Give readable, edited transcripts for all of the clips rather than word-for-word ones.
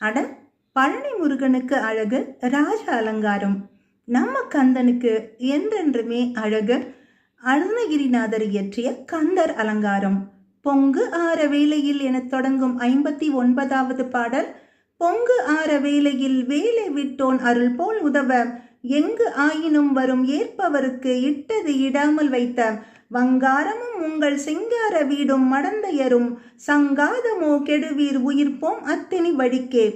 அட, பழனி முருகனுக்கு அழகு ராஜ அலங்காரம். நம்ம கந்தனுக்கு என்றென்றுமே அழகு அருணகிரிநாதர் இயற்றிய கந்தர் அலங்காரம். பொங்கு ஆற வேளையில் என தொடங்கும் 59வது பாடல். பொங்கு ஆற வேளையில் வேலை விட்டோன் அருள் போல் உதவ, எங்கு ஆயினும் வரும் ஏற்பவருக்கு இட்டது இடாமல் வைத்த, வங்காரமும் உங்கள் சிங்கார வீடும் மடந்தையரும் சங்காதமோ கெடுவீர் உயிர்ப்போம் அத்தினி வழிக்கே.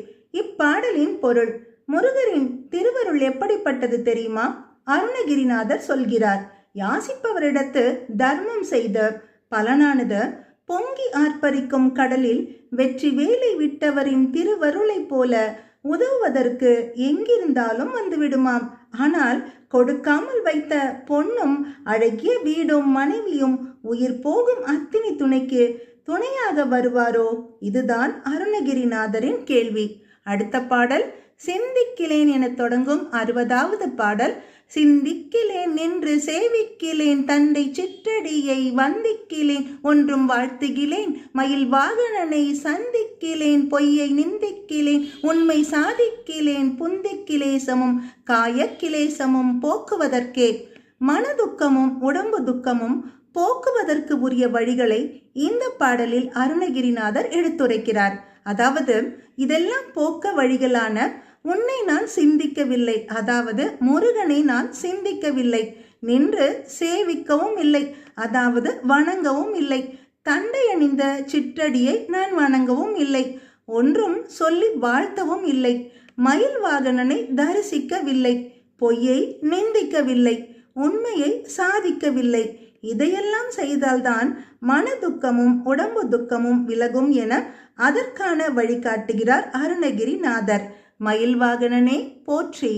இப்பாடலின் பொருள்: முருகரின் திருவருள் எப்படிப்பட்டது தெரியுமா? அருணகிரிநாதர் சொல்கிறார், யாசிப்பவரிடத்து தர்மம் செய்த பலனானது பொங்கி ஆர்ப்பரிக்கும் கடலில் வெற்றி வேலை விட்டவரின் திருவருளை போல உதவுவதற்கு எங்கிருந்தாலும் வந்துவிடுமாம். ஆனால் கொடுக்காமல் வைத்த பொன்னும் அழகிய வீடும் மனைவியும் உயிர் போகும் அத்தினி துணைக்கு துணையாக வருவாரோ? இதுதான் அருணகிரிநாதரின் கேள்வி. அடுத்த பாடல் சிந்திக்கிலேன் என தொடங்கும் 60வது பாடல். சிந்திக்கிலேன் நின்று சேவிக்கிலேன் தந்தை சிற்றடியை வந்திக்கிலேன் ஒன்றும் வாழ்த்துகிலேன் மயில் வாகனனை சந்திக்கிலேன் பொய்யை நிந்திக்கிலேன் உண்மை சாதிக்கிலேன் புந்திக்கிலேசமும் காயக்கிலேசமும் போக்குவதற்கே. மனதுக்கமும் உடம்பு துக்கமும் போக்குவதற்கு உரிய வழிகளை இந்த பாடலில் அருணகிரிநாதர் எடுத்துரைக்கிறார். அதாவது, இதெல்லாம் போக்க வழிகளான உன்னை நான் சிந்திக்கவில்லை, அதாவது முருகனை நான் சிந்திக்கவில்லை, நின்று சேவிக்கவும் இல்லை, அதாவது வணங்கவும் இல்லை, தண்டை அணிந்த சிற்றடியை நான் வணங்கவும் இல்லை, ஒன்றும் சொல்லி வாழ்த்தவும் இல்லை, மயில் வாகனனை தரிசிக்கவில்லை, பொய்யை நிந்திக்கவில்லை, உண்மையை சாதிக்கவில்லை. இதையெல்லாம் செய்தால்தான் மன துக்கமும் உடம்பு துக்கமும் விலகும் என அதற்கான வழிகாட்டுகிறார் அருணகிரிநாதர். மயில் வாகனனே போற்றி.